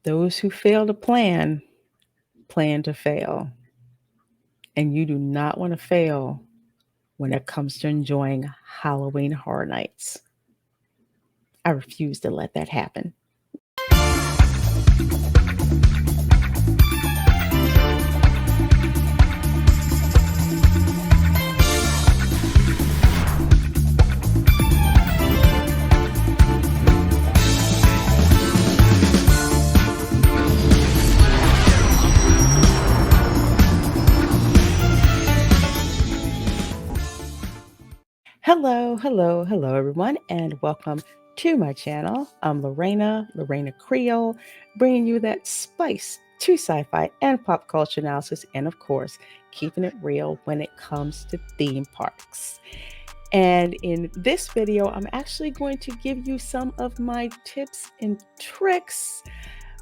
Those who fail to plan to fail. And you do not want to fail when it comes to enjoying Halloween Horror Nights. I refuse to let that happen. Hello, everyone, and welcome to my channel. I'm Reina Creole, bringing you that spice to sci-fi and pop culture analysis, and of course, keeping it real when it comes to theme parks. And in this video, I'm actually going to give you some of my tips and tricks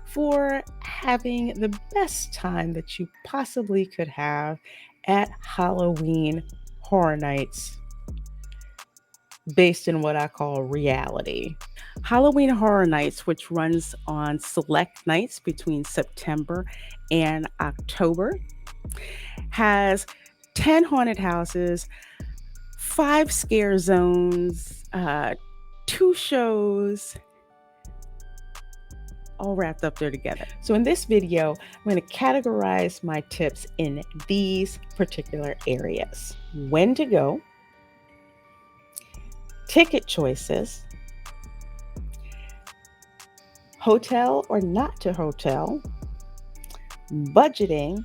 for having the best time that you possibly could have at Halloween Horror Nights, based in what I call reality. Halloween Horror Nights, which runs on select nights between September and October, has 10 haunted houses, 5 scare zones, 2 shows, all wrapped up there together. So in this video, I'm going to categorize my tips in these particular areas: when to go, ticket choices, hotel or not to hotel, budgeting,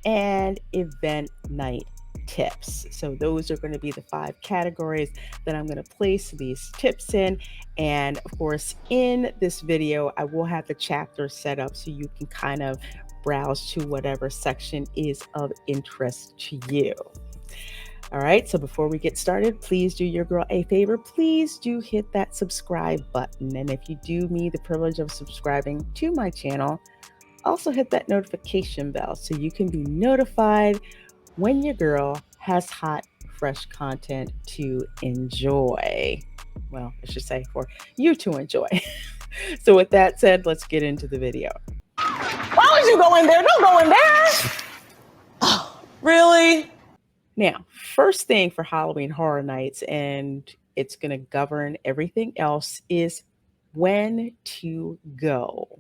and event night tips. So those are going to be the 5 categories that I'm going to place these tips in. And of course, in this video, I will have the chapter set up so you can kind of browse to whatever section is of interest to you. All right, so before we get started, please do your girl a favor. Please do hit that subscribe button. And if you do me the privilege of subscribing to my channel, also hit that notification bell so you can be notified when your girl has hot, fresh content to enjoy. Well, I should say for you to enjoy. So with that said, let's get into the video. Why would you go in there? Don't go in there. Oh, really? Now, first thing for Halloween Horror Nights, and it's going to govern everything else, is when to go.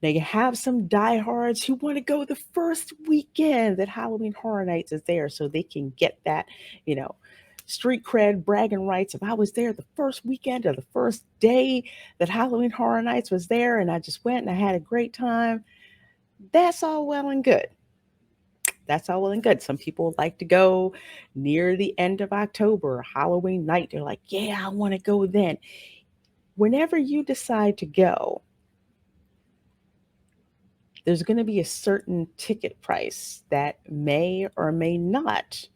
Now, you have some diehards who want to go the first weekend that Halloween Horror Nights is there so they can get that, street cred, bragging rights. If I was there the first weekend or the first day that Halloween Horror Nights was there and I just went and I had a great time, that's all well and good. That's all well and good. Some people like to go near the end of October, Halloween night. They're like, yeah, I want to go then. Whenever you decide to go, there's going to be a certain ticket price that may or may not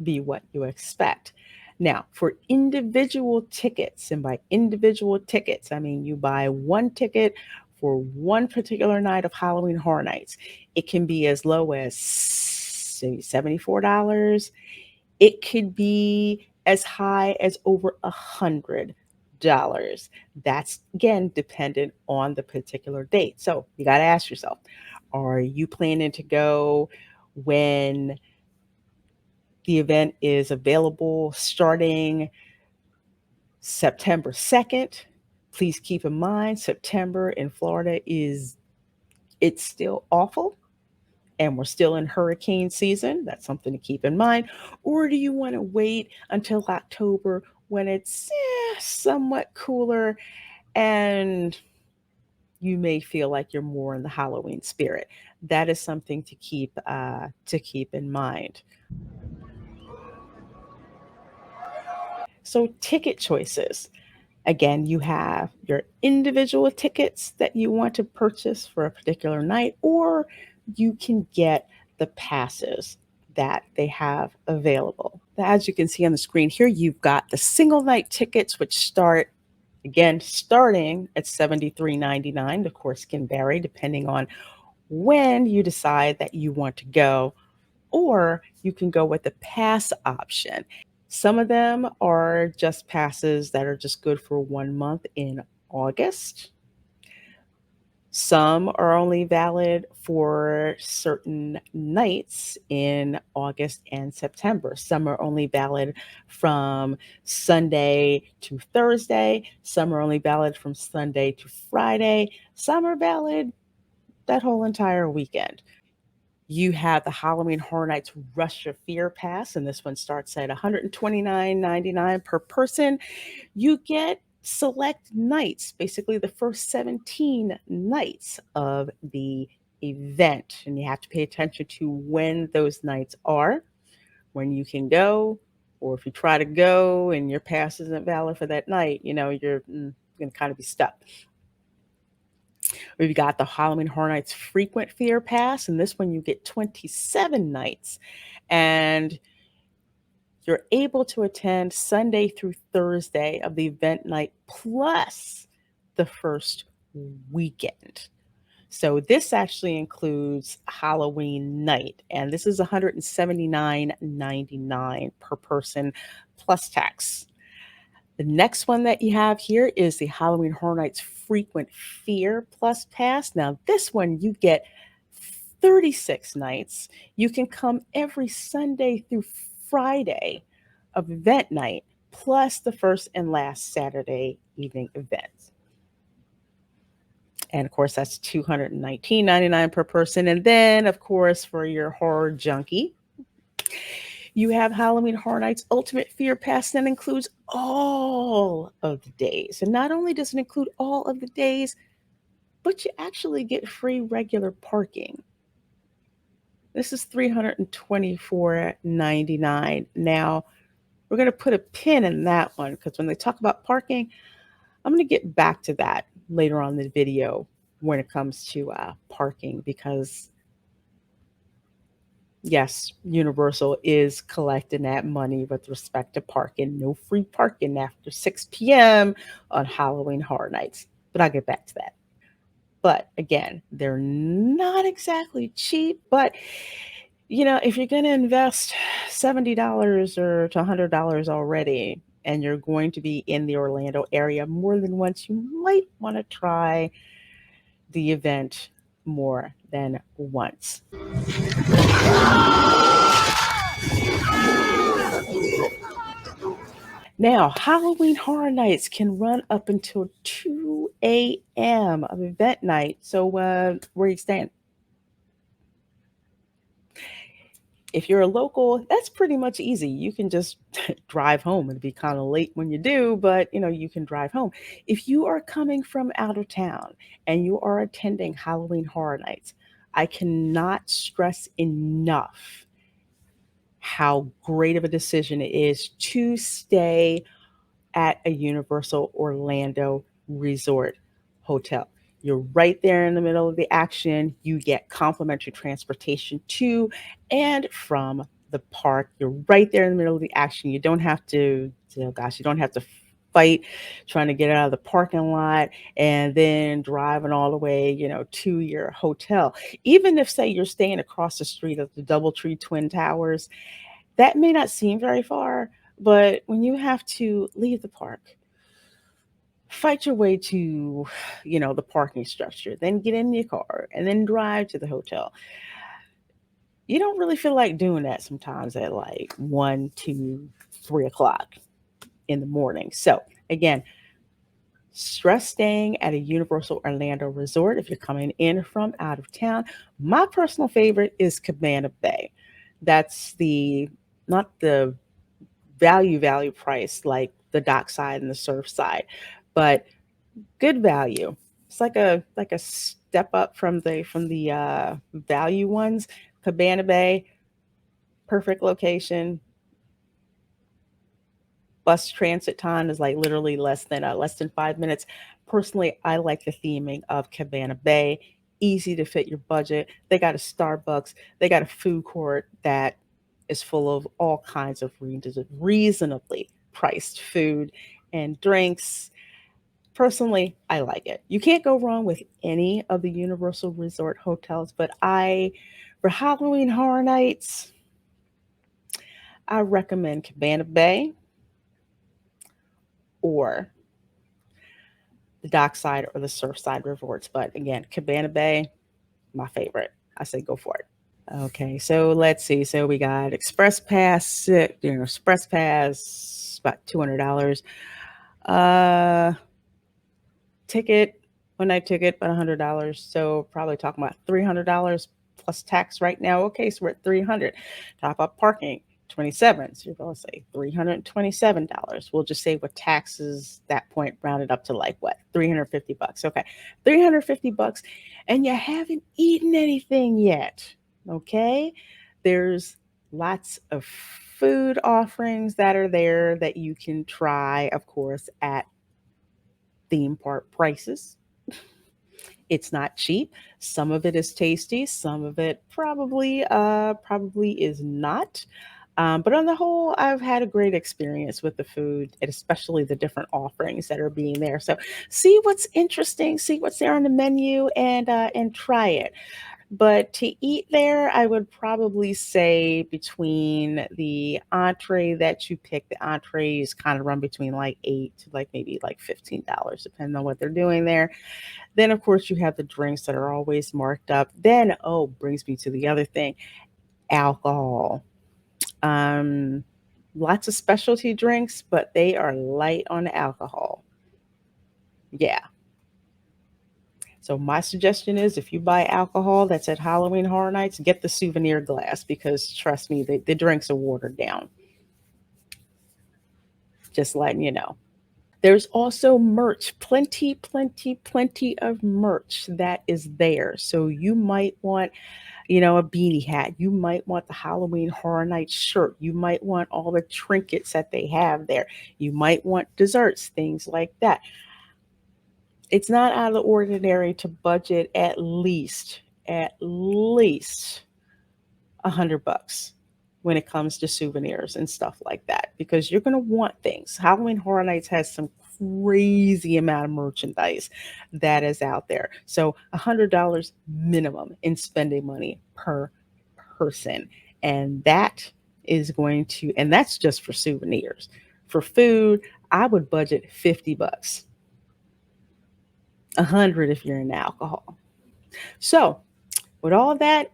be what you expect. Now, for individual tickets, and by individual tickets, I mean you buy one ticket for one particular night of Halloween Horror Nights. It can be as low as $74. It could be as high as over $100. That's, again, dependent on the particular date. So you got to ask yourself, are you planning to go when the event is available starting September 2nd? Please keep in mind, September in Florida it's still awful, and we're still in hurricane season. That's something to keep in mind. Or do you want to wait until October when it's somewhat cooler and you may feel like you're more in the Halloween spirit? That is something to keep in mind. So ticket choices. Again, you have your individual tickets that you want to purchase for a particular night, or you can get the passes that they have available. As you can see on the screen here, you've got the single night tickets, which starting at $73.99. Of course, can vary depending on when you decide that you want to go, or you can go with the pass option. Some of them are just passes that are just good for 1 month in August. Some are only valid for certain nights in August and September. Some are only valid from Sunday to Thursday. Some are only valid from Sunday to Friday. Some are valid that whole entire weekend. You have the Halloween Horror Nights Rush Your Fear Pass, and this one starts at $129.99 per person. You get select nights, basically the first 17 nights of the event, and you have to pay attention to when those nights are, when you can go, or if you try to go and your pass isn't valid for that night, you're going to kind of be stuck. We've got the Halloween Horror Nights Frequent Fear Pass, and this one you get 27 nights. And you're able to attend Sunday through Thursday of the event night plus the first weekend. So this actually includes Halloween night, and this is $179.99 per person plus tax. The next one that you have here is the Halloween Horror Nights Frequent Fear Plus Pass. Now, this one you get 36 nights. You can come every Sunday through Friday of event night, plus the first and last Saturday evening events. And of course, that's $219.99 per person. And then, of course, for your horror junkie, you have Halloween Horror Nights Ultimate Fear Pass that includes all of the days. And not only does it include all of the days, but you actually get free regular parking. This is $324.99. Now, we're going to put a pin in that one because when they talk about parking, I'm going to get back to that later on in the video when it comes to parking, because yes, Universal is collecting that money with respect to parking. No free parking after 6 p.m. on Halloween Horror Nights. But I'll get back to that. But again, they're not exactly cheap. But, if you're going to invest $70 or to $100 already, and you're going to be in the Orlando area more than once, you might want to try the event more than once. Now, Halloween Horror Nights can run up until 2 a.m. of event night. So, where are you staying? If you're a local, that's pretty much easy. You can just drive home. It'll be kind of late when you do, but you can drive home. If you are coming from out of town and you are attending Halloween Horror Nights, I cannot stress enough how great of a decision it is to stay at a Universal Orlando Resort hotel. You're right there in the middle of the action. You get complimentary transportation to and from the park. You're right there in the middle of the action. You don't have to, you don't have to fight trying to get out of the parking lot and then driving all the way, to your hotel. Even if, say, you're staying across the street of the Doubletree Twin Towers, that may not seem very far, but when you have to leave the park, fight your way to, the parking structure, then get in your car and then drive to the hotel. You don't really feel like doing that sometimes at like 1, 2, 3 o'clock in the morning. So again, stress staying at a Universal Orlando resort if you're coming in from out of town. My personal favorite is Cabana Bay. That's not the value price like the dock side and the surf side, but good value. It's like a step up from the value ones. Cabana Bay, perfect location. Bus transit time is like literally less than 5 minutes. Personally, I like the theming of Cabana Bay. Easy to fit your budget. They got a Starbucks. They got a food court that is full of all kinds of reasonably priced food and drinks. Personally, I like it. You can't go wrong with any of the Universal Resort hotels, but for Halloween Horror Nights, I recommend Cabana Bay or the dockside or the surfside resorts. But again, Cabana Bay, my favorite. I say go for it. Okay, so let's see. So we got Express Pass, Express Pass, about $200. Uh, ticket, one night ticket, about $100. So probably talking about $300 plus tax right now. Okay, so we're at 300. Top up parking, 27. So you're going to say $327. We'll just say with taxes that point rounded up to like what? $350. Okay. $350 and you haven't eaten anything yet. Okay? There's lots of food offerings that are there that you can try, of course, at theme park prices. It's not cheap. Some of it is tasty. Some of it probably is not. But on the whole, I've had a great experience with the food, and especially the different offerings that are being there. So see what's interesting, see what's there on the menu, and try it. But to eat there, I would probably say between the entree that you pick, the entrees kind of run between like eight to like maybe like $15, depending on what they're doing there. Then, of course, you have the drinks that are always marked up. Then, oh, brings me to the other thing, alcohol. Um, Lots of specialty drinks, but they are light on alcohol. Yeah. So my suggestion is if you buy alcohol that's at Halloween Horror Nights, get the souvenir glass because trust me, the drinks are watered down. Just letting you know. There's also merch, plenty of merch that is there. So you might want, a beanie hat. You might want the Halloween Horror Nights shirt. You might want all the trinkets that they have there. You might want desserts, things like that. It's not out of the ordinary to budget at least $100 when it comes to souvenirs and stuff like that because you're going to want things. Halloween Horror Nights has some crazy amount of merchandise that is out there. So $100 minimum in spending money per person. And that's just for souvenirs. For food, I would budget $50. 100 if you're into alcohol. So, with all that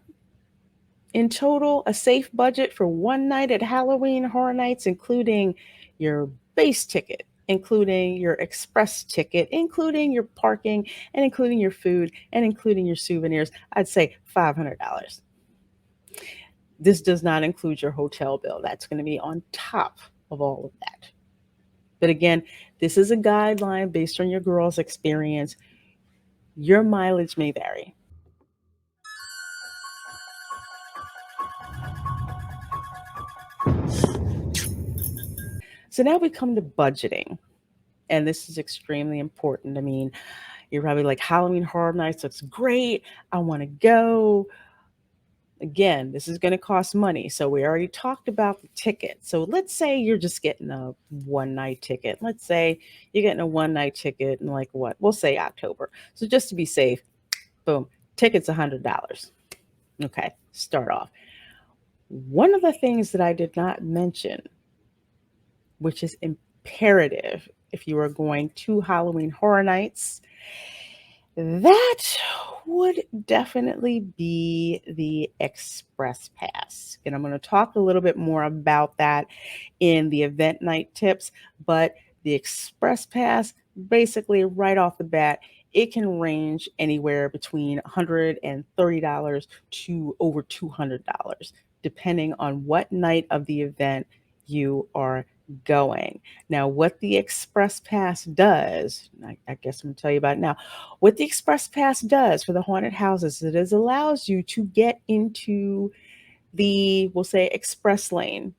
in total, a safe budget for one night at Halloween Horror Nights, including your base ticket, including your express ticket, including your parking, and including your food, and including your souvenirs, I'd say $500. This does not include your hotel bill. That's going to be on top of all of that. But again, this is a guideline based on your girl's experience. Your mileage may vary. So now we come to budgeting. And this is extremely important. I mean, you're probably like, Halloween Horror Nights looks great. I want to go. Again, this is going to cost money. So we already talked about the ticket. So let's say you're just getting a one night ticket. Let's say you're getting a one night ticket in like what? We'll say October. So just to be safe, boom, ticket's $100. Okay, start off. One of the things that I did not mention, which is imperative if you are going to Halloween Horror Nights, that would definitely be the Express Pass. And I'm going to talk a little bit more about that in the event night tips. But the Express Pass, basically, right off the bat, it can range anywhere between $130 to over $200, depending on what night of the event you are going. Now, what the Express Pass does, I guess I'm going to tell you about it now. What the Express Pass does for the haunted houses, it is allows you to get into the, we'll say, express lane.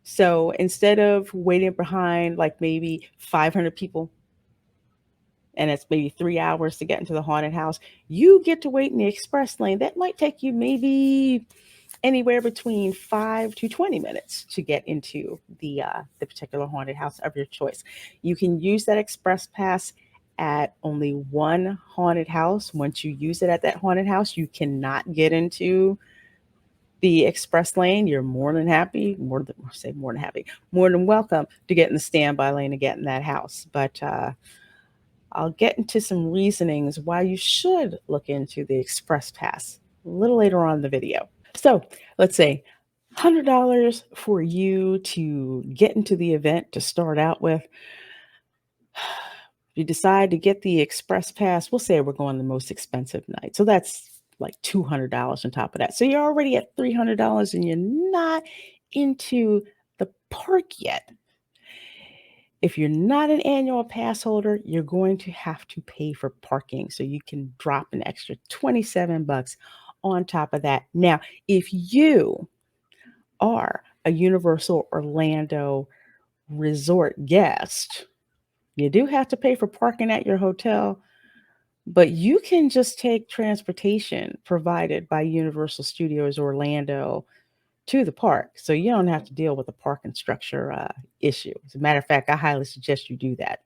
So instead of waiting behind like maybe 500 people, and it's maybe 3 hours to get into the haunted house, you get to wait in the express lane. That might take you maybe anywhere between 5 to 20 minutes to get into the particular haunted house of your choice. You can use that express pass at only one haunted house. Once you use it at that haunted house, you cannot get into the express lane. You're more than happy, more than welcome to get in the standby lane and get in that house. But I'll get into some reasonings why you should look into the Express Pass a little later on in the video. So let's say $100 for you to get into the event to start out with. You decide to get the Express Pass, we'll say we're going the most expensive night. So that's like $200 on top of that. So you're already at $300 and you're not into the park yet. If you're not an annual pass holder, you're going to have to pay for parking. So you can drop an extra 27 bucks on top of that. Now, if you are a Universal Orlando resort guest, you do have to pay for parking at your hotel, but you can just take transportation provided by Universal Studios Orlando to the park. So you don't have to deal with a parking structure issue. As a matter of fact, I highly suggest you do that.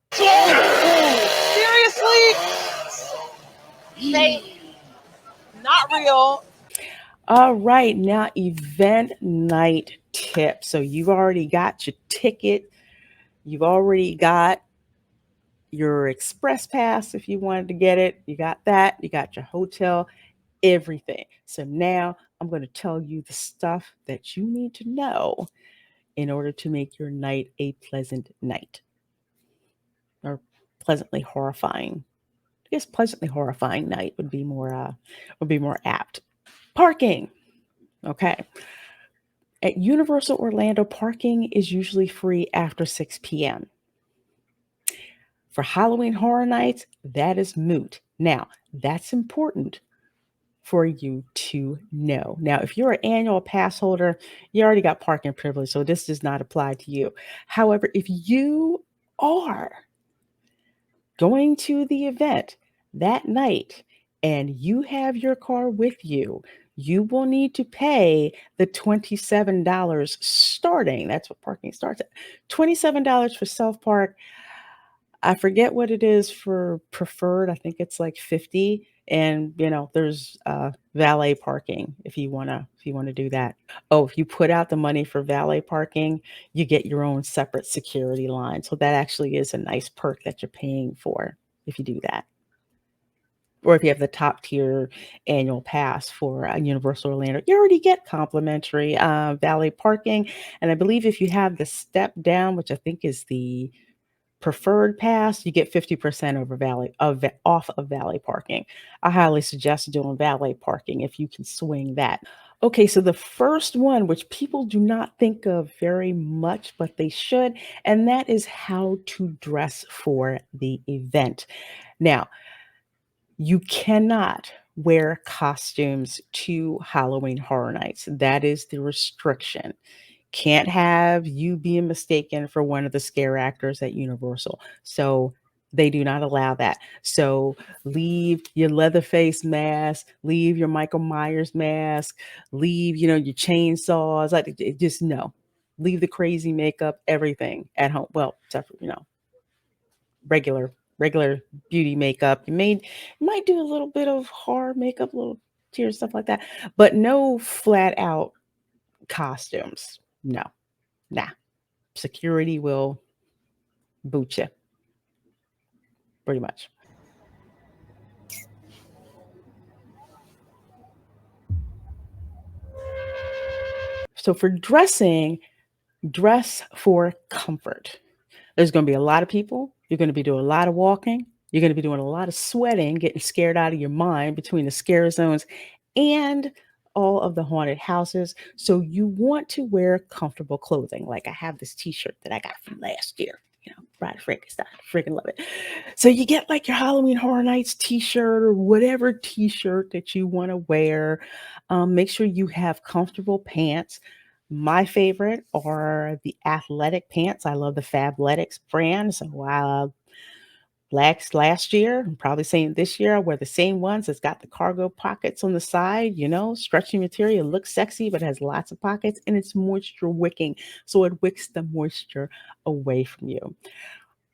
Seriously? Not real. All right, now event night tips. So you've already got your ticket. You've already got your express pass if you wanted to get it. You got that. You got your hotel, everything. So now I'm going to tell you the stuff that you need to know in order to make your night a pleasant night, or pleasantly horrifying. I guess pleasantly horrifying night would be more apt. Parking. Okay. At Universal Orlando, parking is usually free after 6 p.m. For Halloween Horror Nights, that is moot. Now, that's important for you to know. Now, if you're an annual pass holder, you already got parking privilege, so this does not apply to you. However, if you are going to the event that night and you have your car with you, you will need to pay the $27 starting. That's what parking starts at. $27 for self park. I forget what it is for preferred. I think it's like 50. And there's valet parking if you want to do that. Oh, if you put out the money for valet parking, you get your own separate security line. So that actually is a nice perk that you're paying for if you do that. Or if you have the top tier annual pass for Universal Orlando, you already get complimentary valet parking. And I believe if you have the step down, which I think is the preferred pass, you get 50% off of valet parking. I highly suggest doing valet parking if you can swing that. Okay, so the first one, which people do not think of very much, but they should, and that is how to dress for the event. Now, you cannot wear costumes to Halloween Horror Nights. That is the restriction. Can't have you being mistaken for one of the scare actors at Universal. So they do not allow that. So leave your Leatherface mask, leave your Michael Myers mask, leave, your chainsaws. Like, just no. Leave the crazy makeup, everything at home. Well, except for, regular beauty makeup. You might do a little bit of horror makeup, little tears, stuff like that, but no flat out costumes. No, nah. Security will boot you, pretty much. So for dressing, dress for comfort. There's going to be a lot of people. You're going to be doing a lot of walking. You're going to be doing a lot of sweating, getting scared out of your mind between the scare zones and all of the haunted houses. So you want to wear comfortable clothing. Like I have this t-shirt that I got from last year. Bride of Frankenstein. Freaking love it. So you get like your Halloween Horror Nights t-shirt or whatever t-shirt that you want to wear. Make sure you have comfortable pants. My favorite are the athletic pants. I love the Fabletics brand. So last year, I'm probably saying this year, I wear the same ones. It's got the cargo pockets on the side, stretchy material, looks sexy, but has lots of pockets and it's moisture wicking. So it wicks the moisture away from you.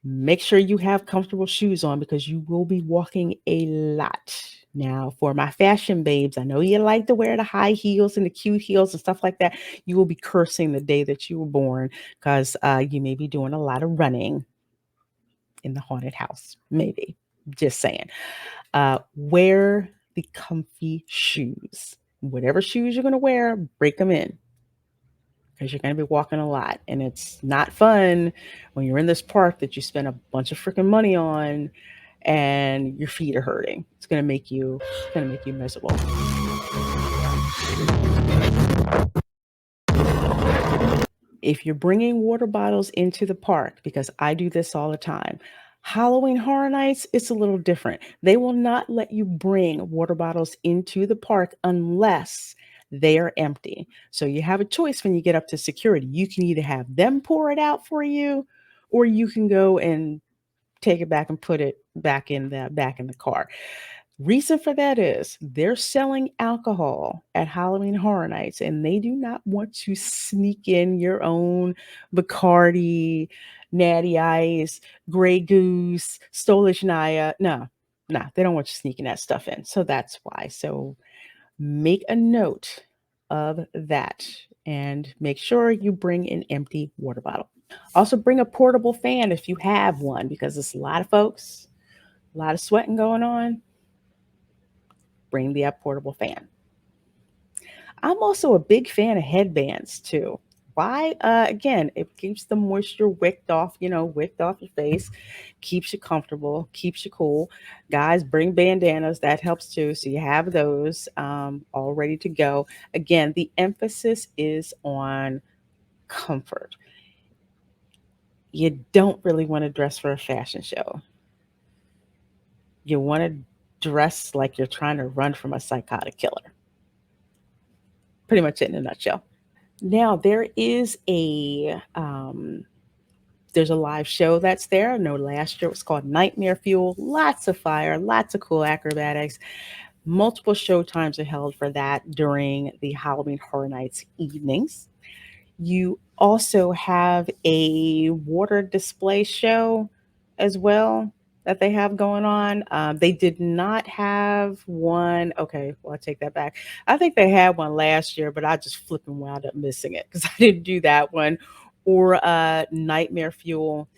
Make sure you have comfortable shoes on because you will be walking a lot. Now, for my fashion babes, I know you like to wear the high heels and the cute heels and stuff like that. You will be cursing the day that you were born because you may be doing a lot of running in the haunted house. Maybe. Just saying. Wear the comfy shoes. Whatever shoes you're going to wear, break them in because you're going to be walking a lot. And it's not fun when you're in this park that you spend a bunch of freaking money on and your feet are hurting. It's going to make you miserable. If you're bringing water bottles into the park, because I do this all the time, Halloween Horror Nights, it's a little different. They will not let you bring water bottles into the park unless they are empty. So you have a choice when you get up to security. You can either have them pour it out for you, or you can go and take it back and put it back in the car. Reason for that is they're selling alcohol at Halloween Horror Nights, and they do not want to sneak in your own Bacardi, Natty Ice, Grey Goose, Stolichnaya. No, no, they don't want you sneaking that stuff in. So that's why. So make a note of that and make sure you bring an empty water bottle. Also, bring a portable fan if you have one, because there's a lot of folks, a lot of sweating going on. Bring the portable fan. I'm also a big fan of headbands too. Why? Again, it keeps the moisture wicked off your face, keeps you comfortable, keeps you cool. Guys, bring bandanas. That helps too. So you have those all ready to go. Again, the emphasis is on comfort. You don't really want to dress for a fashion show. You want to dress like you're trying to run from a psychotic killer. Pretty much it in a nutshell. Now there's a live show that's there. I know last year it was called Nightmare Fuel. Lots of fire, lots of cool acrobatics. Multiple show times are held for that during the Halloween Horror Nights evenings. You also have a water display show as well that they have going on. They did not have one. Okay, well, I take that back. I think they had one last year, but I just flipping wound up missing it because I didn't do that one. Or Nightmare Fuel.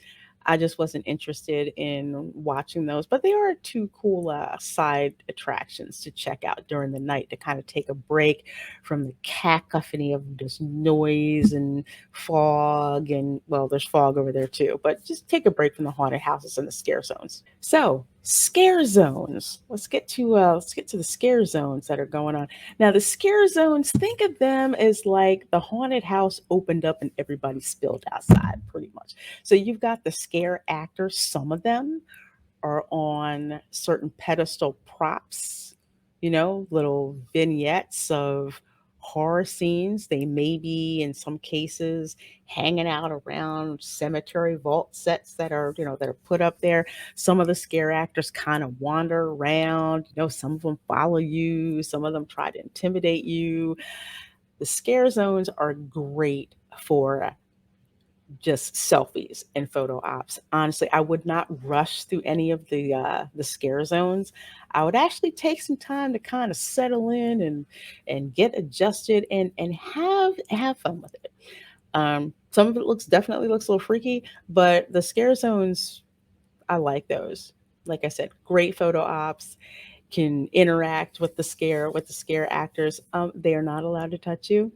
I just wasn't interested in watching those, but they are two cool side attractions to check out during the night to kind of take a break from the cacophony of just noise and fog. And well, there's fog over there too, but just take a break from the haunted houses and the scare zones. So, scare zones. Let's get to the scare zones that are going on. Now, the scare zones, think of them as like the haunted house opened up and everybody spilled outside, pretty much. So you've got the scare actors. Some of them are on certain pedestal props, little vignettes of horror scenes. They may be, in some cases, hanging out around cemetery vault sets that are put up there. Some of the scare actors kind of wander around. Some of them follow you. Some of them try to intimidate you. The scare zones are great for just selfies and photo ops. Honestly, I would not rush through any of the scare zones. I would actually take some time to kind of settle in and get adjusted and have fun with it. Some of it definitely looks a little freaky, but the scare zones, I like those. Like I said, great photo ops, can interact with the scare actors. They are not allowed to touch you.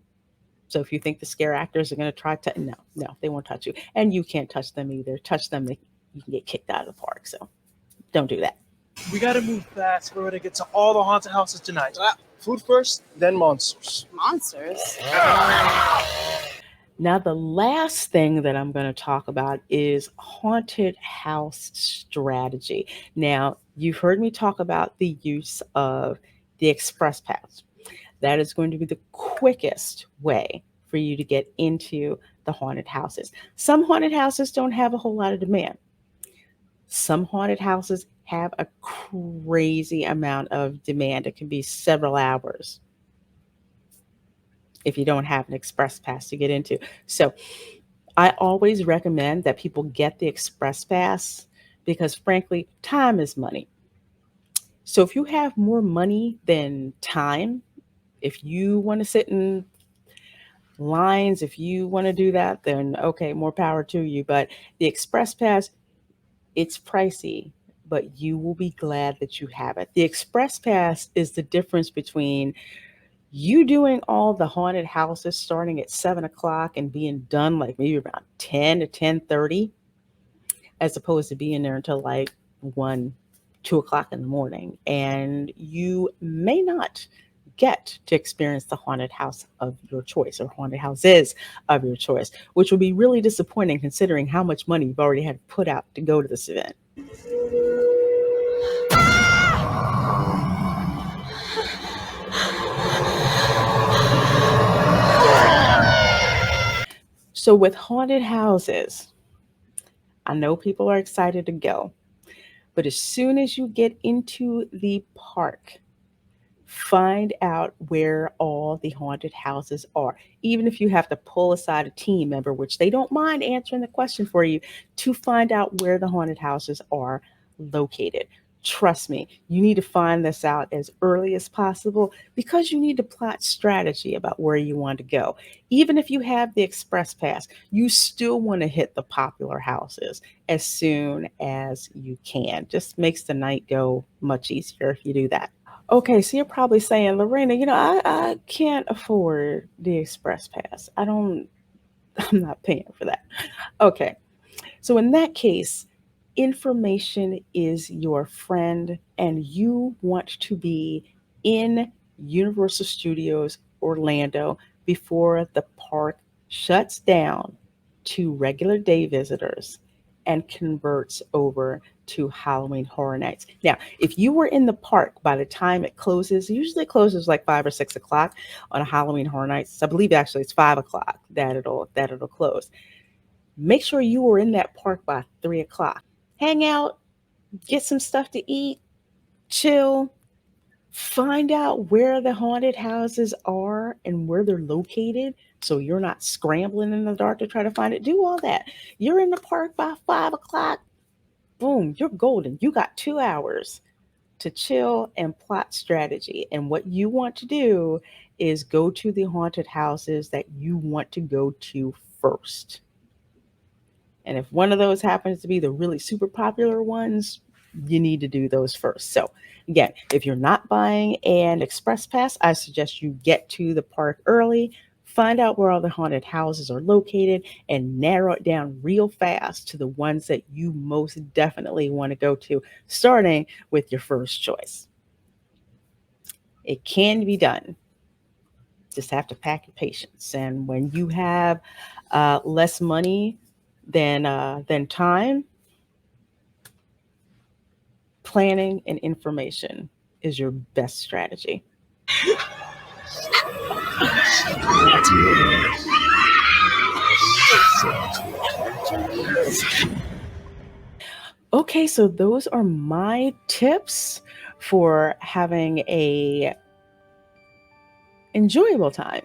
So if you think the scare actors are going to try to, no, no, they won't touch you. And you can't touch them either. Touch them, you can get kicked out of the park. So don't do that. We gotta move fast. We're gonna get to all the haunted houses tonight. Food first, then monsters. Monsters? Now, the last thing that I'm going to talk about is haunted house strategy. Now, you've heard me talk about the use of the express pass. That is going to be the quickest way for you to get into the haunted houses. Some haunted houses don't have a whole lot of demand. Some haunted houses have a crazy amount of demand. It can be several hours if you don't have an express pass to get into. So I always recommend that people get the express pass because, frankly, time is money. So if you have more money than time, if you want to sit in lines, if you want to do that, then okay, more power to you. But the express pass, It's pricey, but you will be glad that you have it. The Express Pass is the difference between you doing all the haunted houses starting at 7 o'clock and being done like maybe around 10 to 10:30, as opposed to being there until like 1, 2 o'clock in the morning. And you may not get to experience the haunted house of your choice or haunted houses of your choice, which will be really disappointing considering how much money you've already had to put out to go to this event. So, with haunted houses, I know people are excited to go, but as soon as you get into the park, find out where all the haunted houses are. Even if you have to pull aside a team member, which they don't mind answering the question for you, to find out where the haunted houses are located. Trust me, you need to find this out as early as possible because you need to plot strategy about where you want to go. Even if you have the express pass, you still want to hit the popular houses as soon as you can. Just makes the night go much easier if you do that. Okay, so you're probably saying, Lorena, I can't afford the express pass. I'm not paying for that. Okay, so in that case, information is your friend, and you want to be in Universal Studios Orlando before the park shuts down to regular day visitors and converts over to Halloween Horror Nights. Now, if you were in the park by the time it closes, usually it closes like 5 or 6 o'clock on a Halloween Horror Nights. I believe actually it's 5 o'clock that it'll close. Make sure you were in that park by 3 o'clock. Hang out, get some stuff to eat, chill, find out where the haunted houses are and where they're located so you're not scrambling in the dark to try to find it. Do all that. You're in the park by 5 o'clock, boom, you're golden. You got 2 hours to chill and plot strategy. And what you want to do is go to the haunted houses that you want to go to first. And if one of those happens to be the really super popular ones, you need to do those first. So, again, if you're not buying an express pass, I suggest you get to the park early, find out where all the haunted houses are located, and narrow it down real fast to the ones that you most definitely want to go to, starting with your first choice. It can be done. Just have to pack your patience. And when you have less money than time, planning and information is your best strategy. Okay, so those are my tips for having a enjoyable time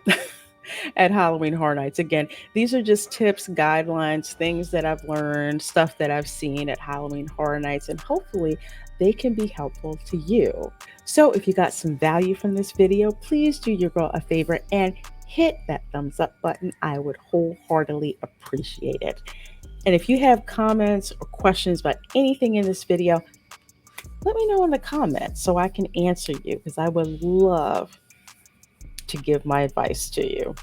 at Halloween Horror Nights. Again, these are just tips, guidelines, things that I've learned, stuff that I've seen at Halloween Horror Nights, and hopefully they can be helpful to you. So if you got some value from this video, please do your girl a favor and hit that thumbs up button. I would wholeheartedly appreciate it. And if you have comments or questions about anything in this video, let me know in the comments so I can answer you, because I would love to give my advice to you.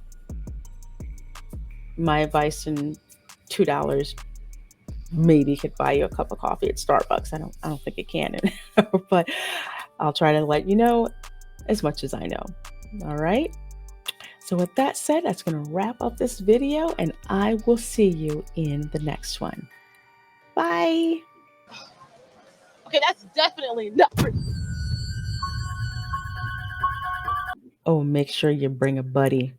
My advice in $2 maybe could buy you a cup of coffee at Starbucks. I don't think it can, but I'll try to let you know as much as I know. All right. So with that said, that's going to wrap up this video, and I will see you in the next one. Bye. Okay, that's definitely not. Oh, make sure you bring a buddy.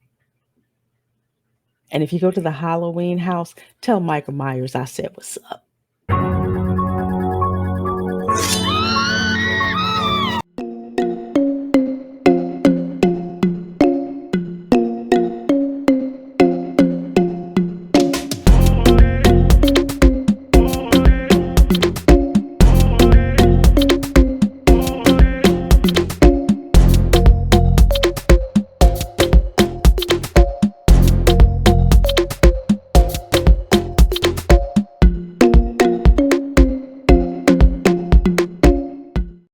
And if you go to the Halloween house, tell Michael Myers I said what's up.